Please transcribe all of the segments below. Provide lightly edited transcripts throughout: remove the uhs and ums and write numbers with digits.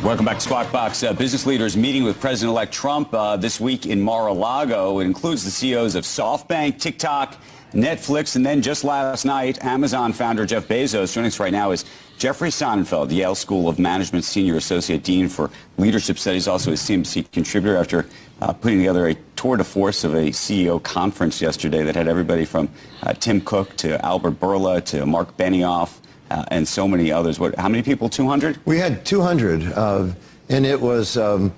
Welcome back to Squawk Box. Business leaders meeting with President-elect Trump this week in Mar-a-Lago. It includes the CEOs of SoftBank, TikTok, Netflix, and then just last night, Amazon founder Jeff Bezos. Joining us right now is Jeffrey Sonnenfeld, Yale School of Management Senior Associate Dean for Leadership Studies, also a CMC contributor after putting together a tour de force of a CEO conference yesterday that had everybody from Tim Cook to Albert Bourla to Mark Benioff. And so many others. How many people? 200? We had 200, and it was our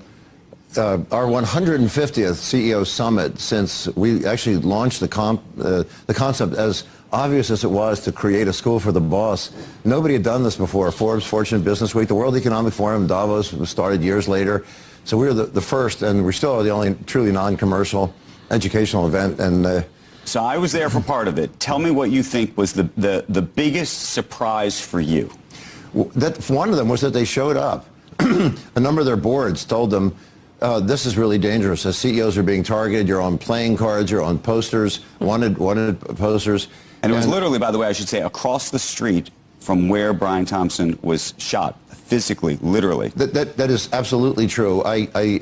150th CEO summit since we actually launched the concept. As obvious as it was to create a school for the boss, nobody had done this before. Forbes, Fortune, Business Week, the World Economic Forum, Davos was started years later. So we were the first, and we still are the only truly non-commercial educational event. And so I was there for part of it. Tell me what you think was the biggest surprise for you. One of them was that they showed up. A number of their boards told them, this is really dangerous. As CEOs are being targeted, you're on playing cards, you're on posters, wanted posters. And it was literally, by the way, I should say, across the street from where Brian Thompson was shot. Physically, literally. That is absolutely true. I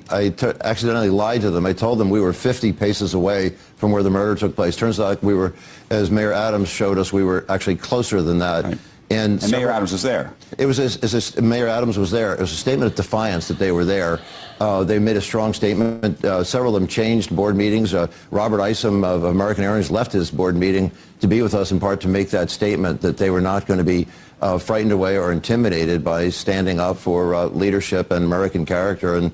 accidentally lied to them. I told them we were 50 paces away from where the murder took place. Turns out we were, as Mayor Adams showed us, we were actually closer than that. Right. And Mayor Adams was there. It was Mayor Adams was there. It was a statement of defiance that they were there. They made a strong statement. Several of them changed board meetings. Robert Isom of American Airlines left his board meeting to be with us in part to make that statement that they were not going to be frightened away or intimidated by standing up for leadership and American character and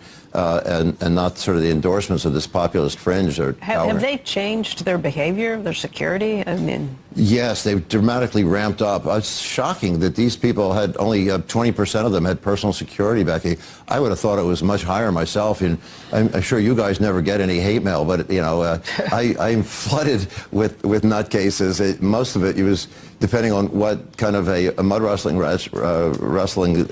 not sort of the endorsements of this populist fringe. Have they changed their behavior, their security? I mean, yes, they've dramatically ramped up. It's shocking that these people had only 20% of them had personal security, Becky. I would have thought it was much higher myself. And I'm sure you guys never get any hate mail, but you know, I'm flooded with nutcases. Most of it was depending on what kind of a mud wrestling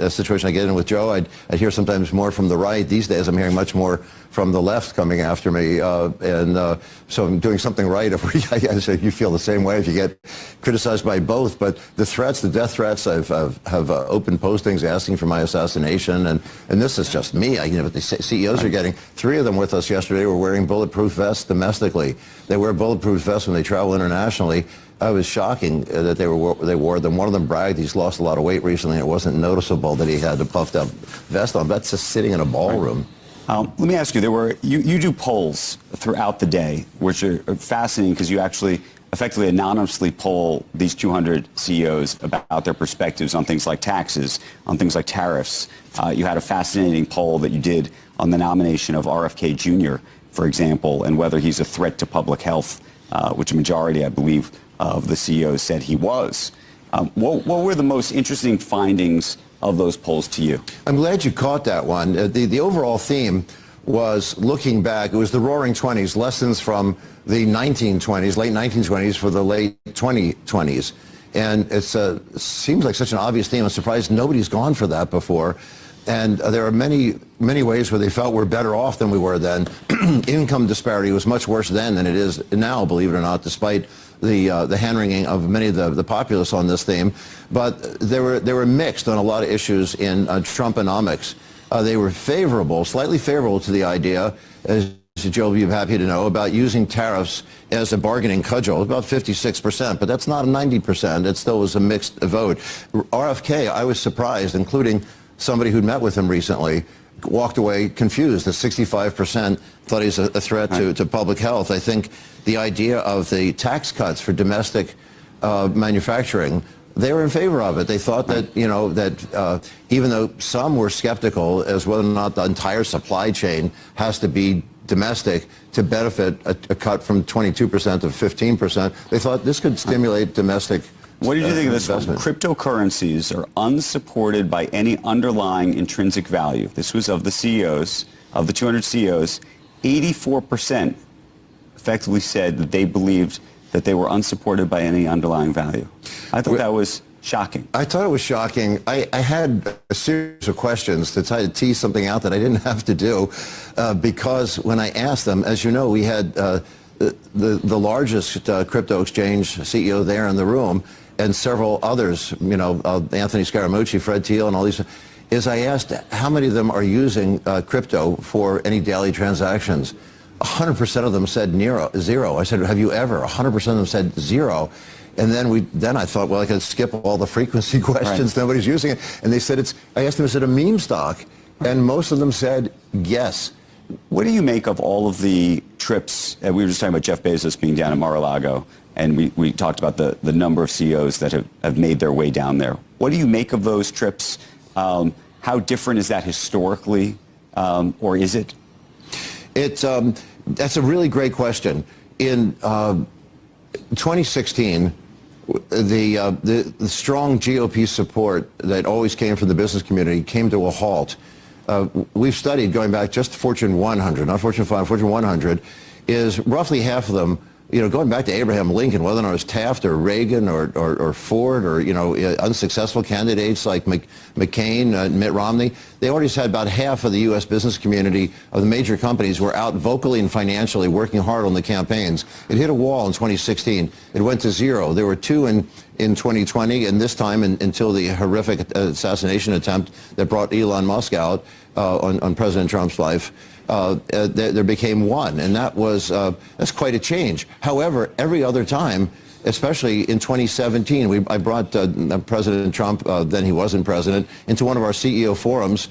situation I get in with Joe. I'd hear sometimes more from the right. These days I'm hearing much more from the left coming after me. So I'm doing something right. I guess you feel the same way if you get criticized by both. But the threats, the death threats, have opened postings asking for my assassination. And this is just me. What the CEOs are getting. 3 of them with us yesterday were wearing bulletproof vests domestically. They wear bulletproof vests when they travel internationally. I was shocking that they wore them. One of them bragged he's lost a lot of weight recently, and it wasn't noticeable that he had a puffed up vest on. That's just sitting in a ballroom. Let me ask you, you do polls throughout the day, which are fascinating because you actually effectively anonymously poll these 200 CEOs about their perspectives on things like taxes, on things like tariffs. You had a fascinating poll that you did on the nomination of RFK Jr., for example, and whether he's a threat to public health, which a majority, I believe, of the CEOs said he was. What were the most interesting findings of those polls to you? I'm glad you caught that one. The overall theme was looking back. It was the Roaring 20s, lessons from the 1920s, late 1920s for the late 2020s. And it seems like such an obvious theme. I'm surprised nobody's gone for that before. And there are many ways where they felt we're better off than we were then. Income disparity was much worse then than it is now, believe it or not, despite the hand-wringing of many of the populace on this theme. But they were mixed on a lot of issues in Trumponomics. They were favorable, slightly favorable to the idea, as Joe, you'd be happy to know, about using tariffs as a bargaining cudgel, about 56%, but that's not a 90%. It still was a mixed vote. RFK, I was surprised, including somebody who'd met with him recently, walked away confused. The 65% thought he's a threat to public health. I think the idea of the tax cuts for domestic manufacturing, they were in favor of it. They thought that, even though some were skeptical as whether or not the entire supply chain has to be domestic to benefit a cut from 22% to 15%, they thought this could stimulate domestic. What did you think of this one? Cryptocurrencies are unsupported by any underlying intrinsic value. This was of the CEOs, of the 200 CEOs, 84% effectively said that they believed that they were unsupported by any underlying value. I thought that was shocking. I thought it was shocking. I had a series of questions to try to tease something out that I didn't have to do because when I asked them, as you know, we had the largest crypto exchange CEO there in the room, and several others, Anthony Scaramucci, Fred Thiel, and all these. is I asked how many of them are using crypto for any daily transactions. 100% of them said zero. I said, have you ever? 100% of them said zero. And then I thought, well, I could skip all the frequency questions. Right. Nobody's using it. And they said I asked them, is it a meme stock? And most of them said yes. What do you make of all of the trips? We were just talking about Jeff Bezos being down in Mar-a-Lago, and we talked about the number of CEOs that have made their way down there. What do you make of those trips? How different is that historically, or is it? That's a really great question. In 2016, the strong GOP support that always came from the business community came to a halt. We've studied, going back just Fortune 100, not Fortune 5, Fortune 100, is roughly half of them, going back to Abraham Lincoln, whether or not it was Taft or Reagan or Ford or, unsuccessful candidates like McCain, Mitt Romney, they already had about half of the U.S. business community of the major companies were out vocally and financially working hard on the campaigns. It hit a wall in 2016. It went to zero. There were two in 2020, and this time until the horrific assassination attempt that brought Elon Musk out on President Trump's life. There became one, and that's quite a change. However, every other time, especially in 2017, I brought President Trump, then he wasn't president, into one of our CEO forums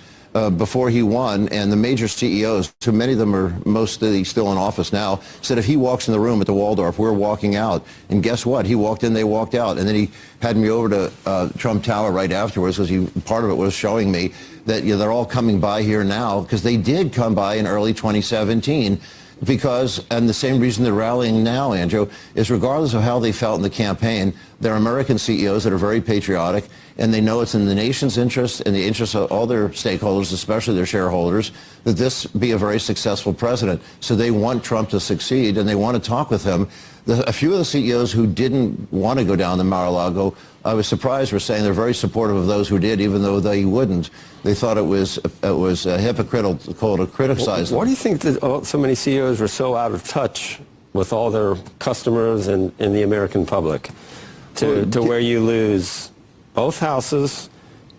before he won, and the major CEOs, so many of them are mostly still in office now, said if he walks in the room at the Waldorf, we're walking out. And guess what? He walked in, they walked out. And then he had me over to Trump Tower right afterwards, because part of it was showing me that they're all coming by here now, because they did come by in early 2017. And the same reason they're rallying now, Andrew, is regardless of how they felt in the campaign, they're American CEOs that are very patriotic, and they know it's in the nation's interest and the interest of all their stakeholders, especially their shareholders, that this be a very successful president. So they want Trump to succeed, and they want to talk with him. A few of the CEOs who didn't want to go down to Mar-a-Lago, I was surprised, were saying they're very supportive of those who did, even though they wouldn't. They thought it was hypocritical to criticize them. Why do you think that so many CEOs were so out of touch with all their customers and the American public to where you lose both houses,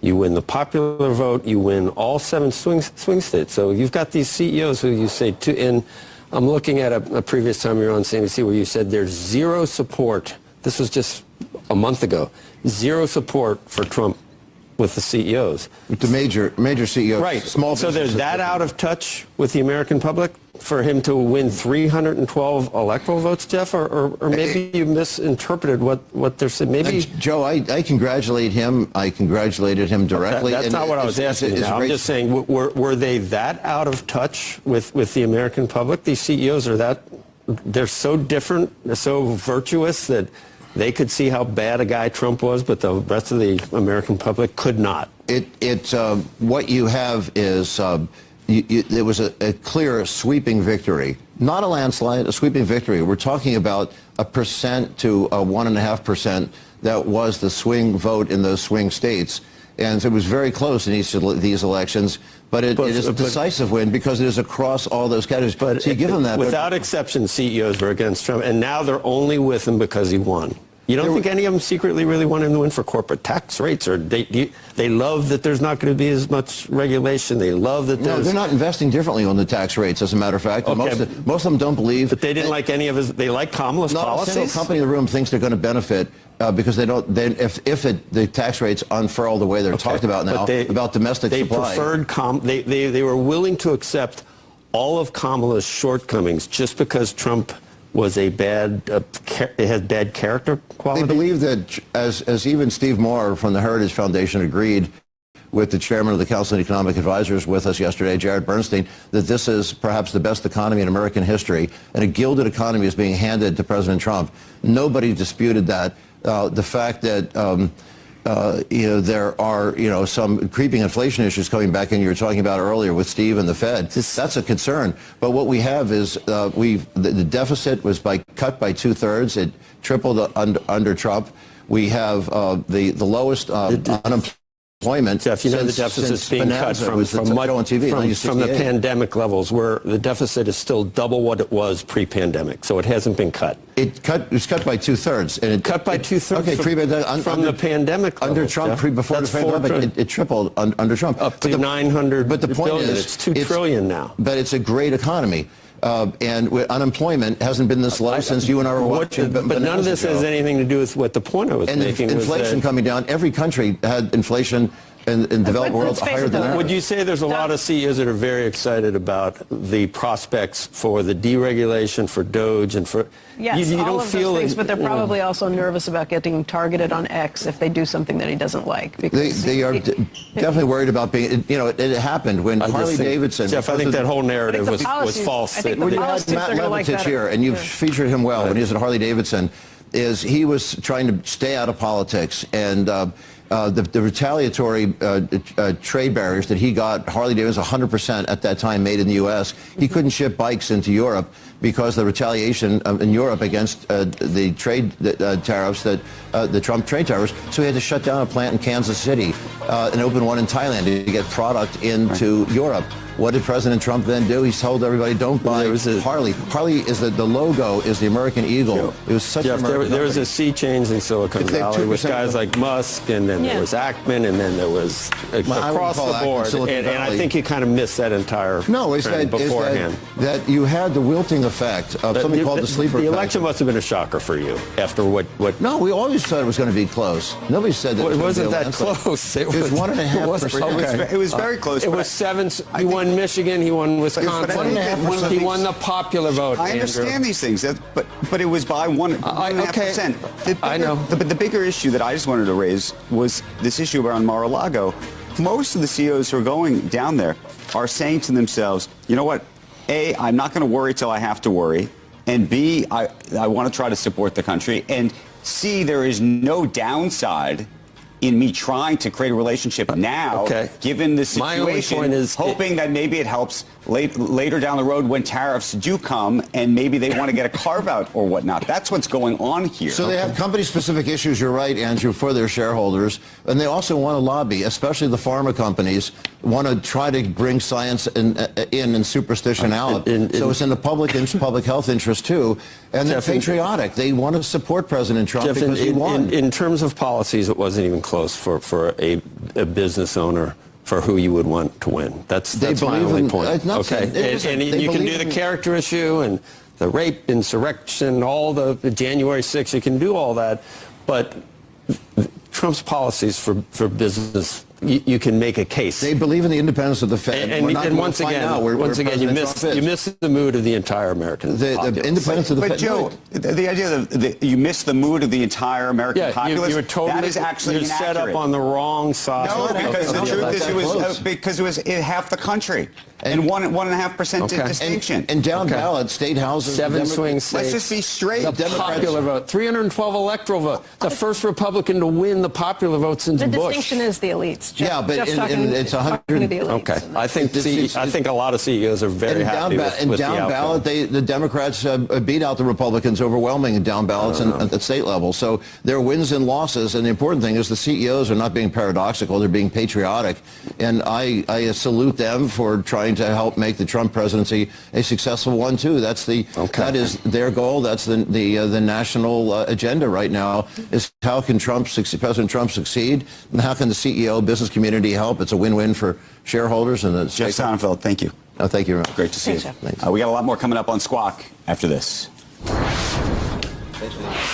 you win the popular vote, you win all 7 swing states? So you've got these CEOs who you say, and I'm looking at a previous time you were on CNBC where you said there's zero support. This was just a month ago. Zero support for Trump with the CEOs. With the major CEOs. Right. Small so they're that out of touch with the American public for him to win 312 electoral votes, Jeff? Or maybe you misinterpreted what they're saying. Maybe Joe, I congratulate him. I congratulated him directly. That's not what I was asking you. I'm just saying, were they that out of touch with the American public? These CEOs they're so different, they're so virtuous that they could see how bad a guy Trump was, but the rest of the American public could not. What you have is it was a clear sweeping victory, not a landslide, a sweeping victory. We're talking about 1% to 1.5%. That was the swing vote in those swing states. And it was very close in each of these elections, but it is a decisive win because it is across all those categories. But so you give them that. Without exception, CEOs were against Trump, and now they're only with him because he won. You don't think any of them secretly really want him to win for corporate tax rates, or they love that there's not going to be as much regulation? They love that there's... No, they're not investing differently on the tax rates, as a matter of fact. Okay. Most of them don't believe... But they didn't like any of his... They like Kamala's policies? Not a single company in the room thinks they're going to benefit because they don't... If the tax rates unfurl the way they're talked about now, about domestic supply... They were willing to accept all of Kamala's shortcomings just because Trump was had bad character quality? They believe that, as even Steve Moore from the Heritage Foundation agreed with the chairman of the Council of Economic Advisors with us yesterday, Jared Bernstein, that this is perhaps the best economy in American history, and a gilded economy is being handed to President Trump. Nobody disputed that. The fact that there are some creeping inflation issues coming back in, you were talking about earlier with Steve and the Fed. That's a concern. But what we have is the deficit was cut by 2/3. It tripled under Trump. We have the lowest unemployment unemployment. Jeff, you know the since deficit's being cut Bonanza from was the show on TV in from the 1968. pandemic levels, where the deficit is still double what it was pre-pandemic. So it hasn't been cut. It was cut by 2/3, and Cut by 2/3 Okay, from the pandemic under levels, Trump, Jeff. before the That's pandemic, it tripled under Trump. Up to 900 But the point billion. is, It's $2 trillion now. But it's a great economy. And unemployment hasn't been this low since you and I were watching. But none of this has anything to do with what the point I was making. Inflation coming down. Every country had inflation in developed world higher than ours. Would you say there's a lot of CEOs that are very excited about the prospects for the deregulation, for DOGE, and for... Yes, you all don't of feel those things, but they're probably also nervous about getting targeted on X if they do something that he doesn't like. Because they are definitely worried about being, it happened when Harley Davidson... Jeff, I think that whole narrative was false. When you had Matt Levitt here, and you've featured him well when he was at Harley Davidson, is he was trying to stay out of politics, and the retaliatory trade barriers that he got, Harley Davidson 100% at that time made in the U.S. He couldn't ship bikes into Europe because of the retaliation in Europe against the trade tariffs, the Trump trade tariffs. So he had to shut down a plant in Kansas City and open one in Thailand to get product into Europe. What did President Trump then do? He told everybody, don't buy Harley. Harley is the logo is the American eagle. It was such Jeff, an American there was a sea change in Silicon Valley with guys like Musk, and then there was Ackman, and then there was across the board. And I think you kind of missed that entire trend beforehand. That you had the wilting effect of something called the sleeper effect. The election must have been a shocker for you after what... No, we always thought it was going to be close. Nobody said that it wasn't that close. It was 1.5%. It was very close. It was 7. He won Michigan. He won Wisconsin. He won the popular vote. I understand these things, but it was by 1.5%. I know. But the bigger issue that I just wanted to raise was this issue around Mar-a-Lago. Most of the CEOs who are going down there are saying to themselves, you know what? A, I'm not going to worry till I have to worry. And B, I want to try to support the country. And C, there is no downside in me trying to create a relationship now, given the situation, my only point is hoping that maybe it helps later down the road when tariffs do come and maybe they want to get a carve-out or whatnot. That's what's going on here. So they have company-specific issues, you're right, Andrew, for their shareholders. And they also want to lobby, especially the pharma companies, want to try to bring science in and superstition out. So it's in the public health interest, too. And they're patriotic. They want to support President Trump because he won. In terms of policies, it wasn't even close for a business owner for who you would want to win. That's my only point. Okay, and you can do the character issue and the rape, insurrection, all the January 6th. You can do all that, but Trump's policies for business, you can make a case. They believe in the independence of the Fed. And once again, you miss the mood of the entire American populace. The independence of the Fed. But Joe, the idea that you miss the mood of the entire American populace, that is actually you're set up on the wrong side. No, because the truth is it was half the country. And 1.5% distinction. And down ballot, state houses. 7 swing states. Let's just be straight. The popular vote. 312 electoral vote. The first Republican to win the popular vote since Bush. The distinction is the elites. Yeah, but it's 100. Okay. I think a lot of CEOs are very happy with the outcome. Down ballot, the Democrats beat out the Republicans overwhelming in down ballots at the state level. So there are wins and losses. And the important thing is the CEOs are not being paradoxical. They're being patriotic. And I salute them for trying to help make the Trump presidency a successful one too. That is their goal. That's the national agenda right now. Is how can President Trump succeed, and how can the CEO business community help? It's a win-win for shareholders and the Jeff Sonnenfeld, thank you. Thank you. Great to see you. Thanks. We got a lot more coming up on Squawk after this. Thanks.